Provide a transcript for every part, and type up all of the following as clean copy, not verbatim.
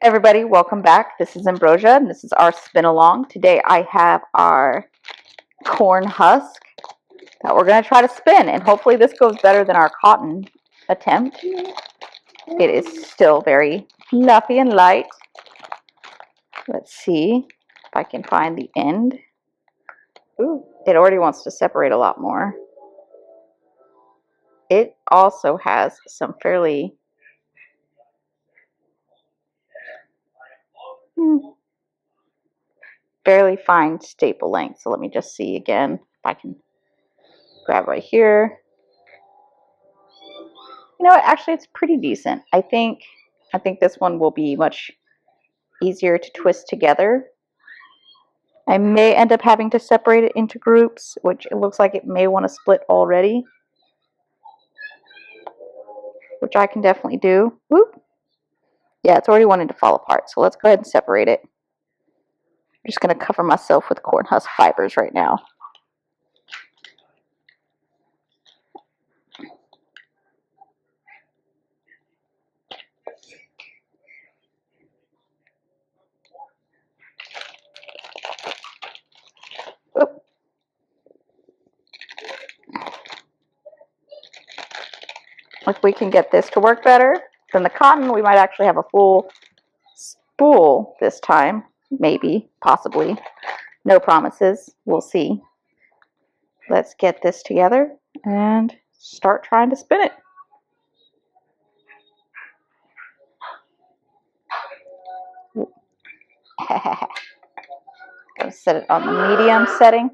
Everybody, welcome back. This is Ambrosia, and this is our spin along. Today I have our corn husk that we're going to try to spin, and hopefully this goes better than our cotton attempt. It is still very fluffy and light. Let's see if I can find the end. Ooh, it already wants to separate a lot more. It also has some fairly fine staple length. So let me just see again if I can grab right here. You know what? Actually, it's pretty decent. I think this one will be much easier to twist together. I may end up having to separate it into groups, which it looks like it may want to split already, which I can definitely do. Whoop. Yeah, it's already wanting to fall apart, so let's go ahead and separate it. I'm just going to cover myself with corn husk fibers right now. Oop. If we can get this to work better than the cotton, we might actually have a full spool this time. Maybe, possibly. No promises. We'll see. Let's get this together and start trying to spin it. Gonna set it on the medium setting.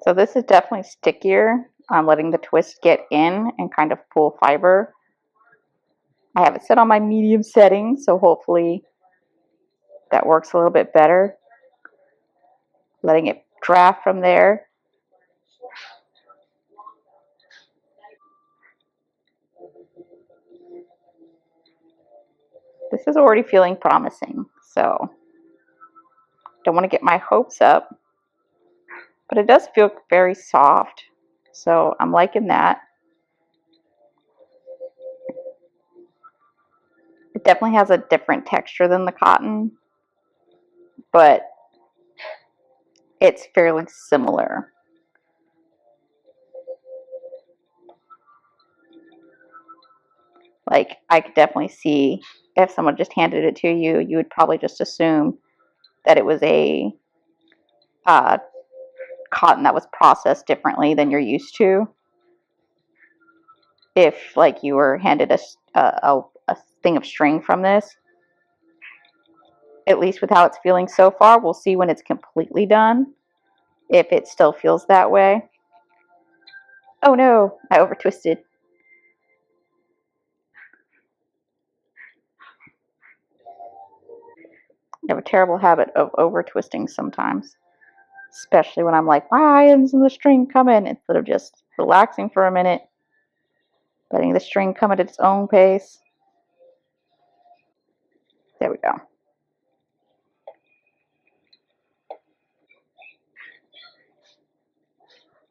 So this is definitely stickier. I'm letting the twist get in and kind of pull fiber. I have it set on my medium setting, so hopefully that works a little bit better. Letting it draft from there. This is already feeling promising, so don't want to get my hopes up, but it does feel very soft, so I'm liking that. It definitely has a different texture than the cotton, but it's fairly similar. Like, I could definitely see if someone just handed it to you, you would probably just assume that it was a cotton that was processed differently than you're used to. If, like, you were handed a thing of string from this, at least with how it's feeling so far. We'll see when it's completely done, if it still feels that way. Oh no, I over twisted. I have a terrible habit of over twisting sometimes, especially when I'm like, why isn't the string coming? Instead of just relaxing for a minute, letting the string come at its own pace. There we go.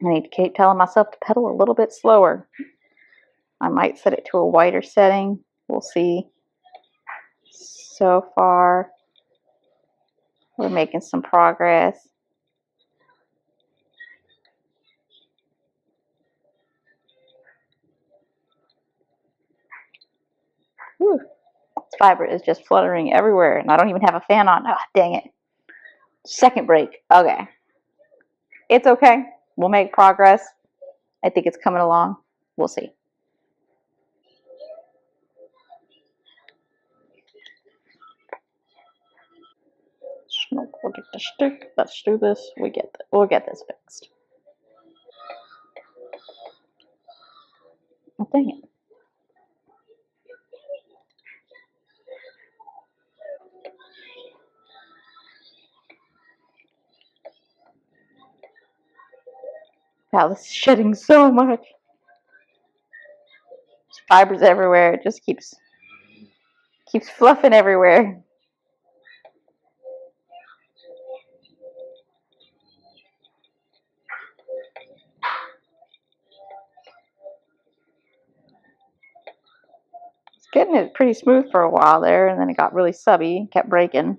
I need to keep telling myself to pedal a little bit slower. I might set it to a wider setting. We'll see. So far, we're making some progress. Whew. This fiber is just fluttering everywhere, and I don't even have a fan on. Ah, dang it. Second break. Okay. It's okay. We'll make progress. I think it's coming along. We'll see. Smoke will get the stick. Let's do this. We'll get this fixed. Oh, dang it. Wow, this is shedding so much. There's fibers everywhere. It just keeps fluffing everywhere. getting it pretty smooth for a while there, and then it got really subby, kept breaking.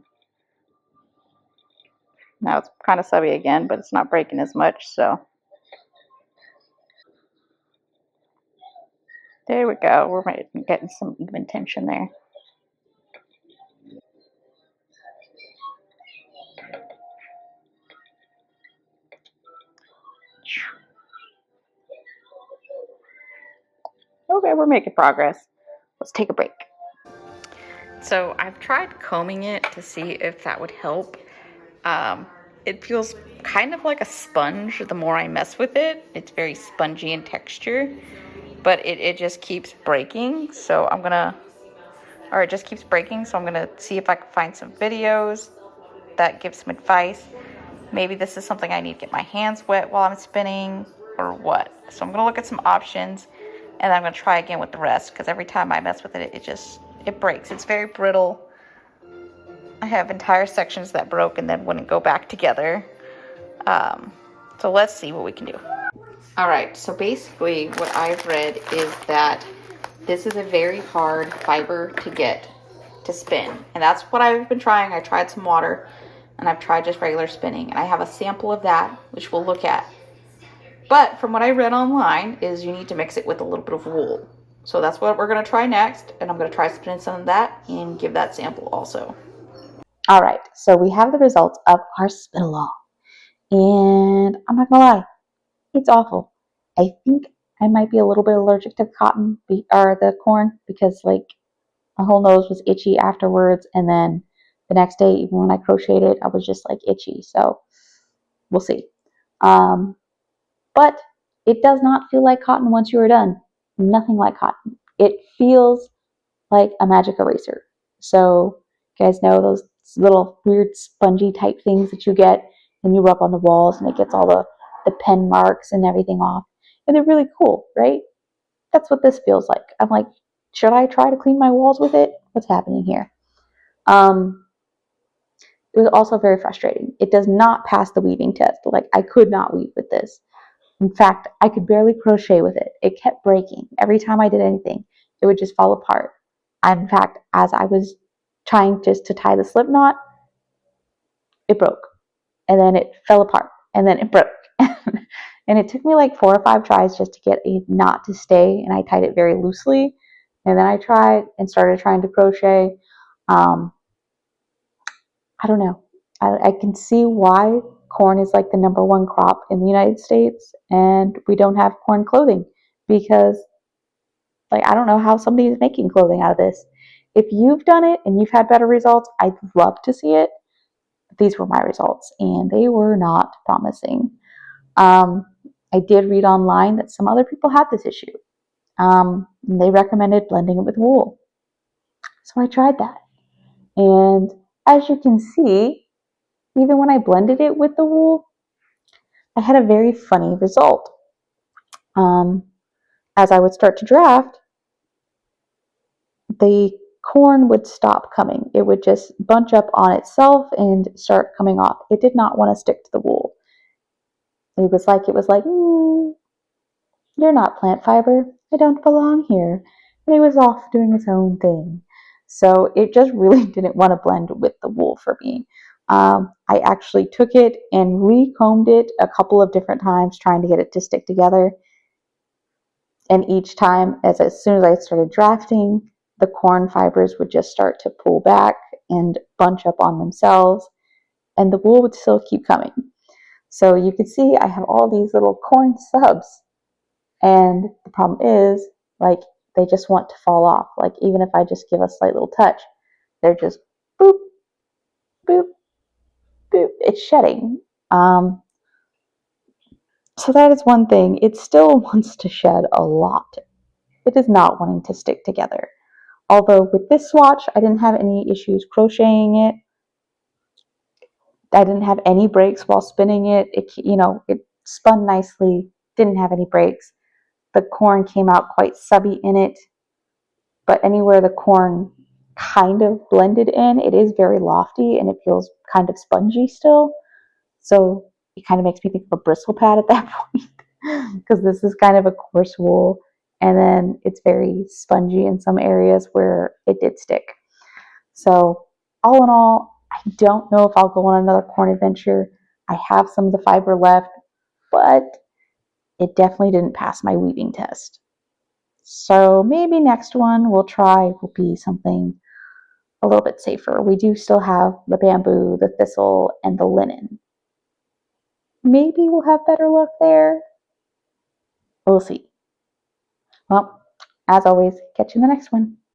Now it's kind of subby again, but it's not breaking as much, so. There we go. We're getting some even tension there. Okay, we're making progress. Let's take a break. So I've tried combing it to see if that would help. It feels kind of like a sponge the more I mess with it. It's very spongy in texture, but it just keeps breaking. So it just keeps breaking. So I'm gonna see if I can find some videos that give some advice. Maybe this is something I need to get my hands wet while I'm spinning or what. So I'm gonna look at some options and I'm gonna try again with the rest because every time I mess with it, it breaks. It's very brittle. I have entire sections that broke and then wouldn't go back together. So let's see what we can do. All right, so basically what I've read is that this is a very hard fiber to get to spin. And that's what I've been trying. I tried some water and I've tried just regular spinning. And I have a sample of that, which we'll look at. But from what I read online is you need to mix it with a little bit of wool. So that's what we're gonna try next. And I'm gonna try spinning some of that and give that sample also. All right, so we have the results of our spin along. And I'm not gonna lie, it's awful. I think I might be a little bit allergic to cotton or the corn because like my whole nose was itchy afterwards, and then the next day, even when I crocheted it, I was just like itchy. So we'll see. But it does not feel like cotton once you are done. Nothing like cotton. It feels like a magic eraser. So you guys know those little weird spongy type things that you get and you rub on the walls and it gets all the pen marks and everything off. And they're really cool, right? That's what this feels like. I'm like, should I try to clean my walls with it? What's happening here? It was also very frustrating. It does not pass the weaving test. Like I could not weave with this. In fact, I could barely crochet with it. It kept breaking. Every time I did anything, it would just fall apart. And in fact, as I was trying just to tie the slip knot, it broke. And then it fell apart. And then it broke. And it took me like 4 or 5 tries just to get a knot to stay. And I tied it very loosely. And then I tried and started trying to crochet. I don't know. I can see why corn is like the #1 crop in the United States and we don't have corn clothing because like I don't know how somebody is making clothing out of this. If you've done it and you've had better results, I'd love to see it. But these were my results and they were not promising. I did read online that some other people had this issue. They recommended blending it with wool. So I tried that. And as you can see, even when I blended it with the wool, I had a very funny result. As I would start to draft, the corn would stop coming. It would just bunch up on itself and start coming off. It did not want to stick to the wool. It was like, you're not plant fiber. I don't belong here. And it was off doing its own thing. So it just really didn't want to blend with the wool for me. I actually took it and recombed it a couple of different times trying to get it to stick together. And each time, as soon as I started drafting, the corn fibers would just start to pull back and bunch up on themselves, and the wool would still keep coming. So you can see I have all these little corn subs, and the problem is, like, they just want to fall off. Like, even if I just give a slight little touch, they're just boop, boop, boop. It's shedding. So that is one thing. It still wants to shed a lot. It is not wanting to stick together. Although with this swatch, I didn't have any issues crocheting it. I didn't have any breaks while spinning it. It spun nicely, didn't have any breaks. The corn came out quite subby in it, but anywhere the corn kind of blended in, it is very lofty and it feels kind of spongy still. So it kind of makes me think of a bristle pad at that point because this is kind of a coarse wool and then it's very spongy in some areas where it did stick. So all in all, I don't know if I'll go on another corn adventure. I have some of the fiber left, but it definitely didn't pass my weaving test. So maybe next one we'll try will be something a little bit safer. We do still have the bamboo, the thistle, and the linen. Maybe we'll have better luck there. We'll see. Well, as always, catch you in the next one.